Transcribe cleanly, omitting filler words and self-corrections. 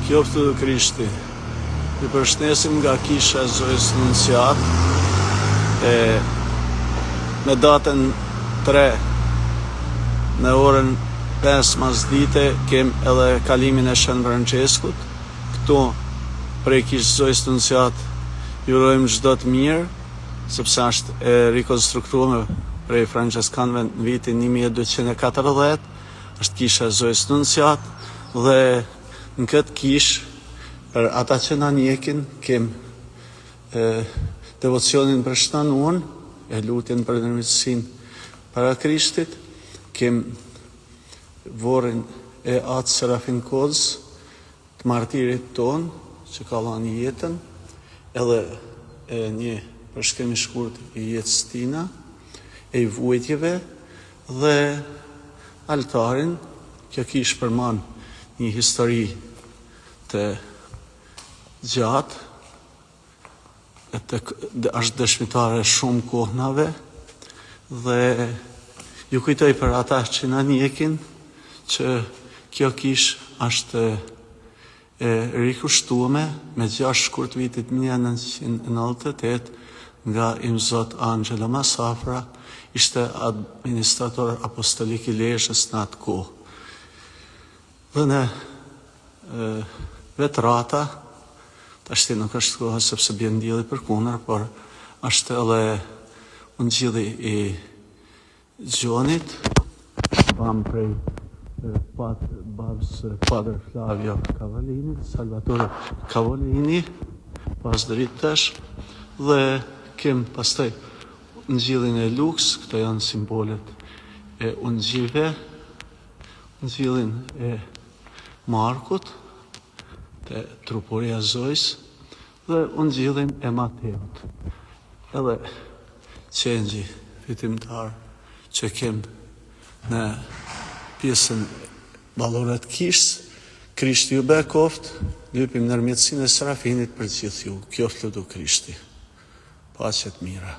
Qoftë dhe Krishti. Ju përshëndesim nga kisha e Zojës Nunciat, me datën 3 në orën 5 masdite kem edhe kalimin e Shën Franceskut. Këtu prej kishë Zojës Nunciat ju urojmë çdo të mirë, sepse është e rikonstruktuar prej franceskanëve në vitin 1240, është kisha e Zojës Nunciat, dhe në këtë kishë për ata që na njekin, kem devocionin për shtanuan, e lutjen për ndërmjetësinë para Krishtit, kem vorrin e Atë Serafin Kodës, të martirit ton, që ka dhënë jetën, edhe një përshkrim i shkurt i jetës tina, e i vujtjeve, dhe altarin, kjo kishë përman një histori të gjatë, është dëshmitare shumë kohnave, dhe ju kujtoj për ata që na njekin, që kjo kish është rikushtume me 6 shkurt vitit 1998 nga Imzot Angelo Masafra, ishte administrator apostolik i Lezhës në atë kohë. Dhe në vetrata, ashtë nuk është koha sepse bjen dielli për kundër, por është edhe ungjilli i Gjonit, bam prej babës Padre Flavio Cavallini, Salvatore Cavallini, pas drittash, dhe kem pastaj ungjillin e Luks, këto janë simbolet e ungjillve, ungjillin e Markut, të truporia Zojës, dhe ungjillin e Mateut. Edhe qengji fitimtar që kem në pjesën balloret kishës, Krishti ju bekoft, lypim ndërmjetësinë e Serafinit për gjithë ju. Qoftë lutu Krishti. Paqet mira.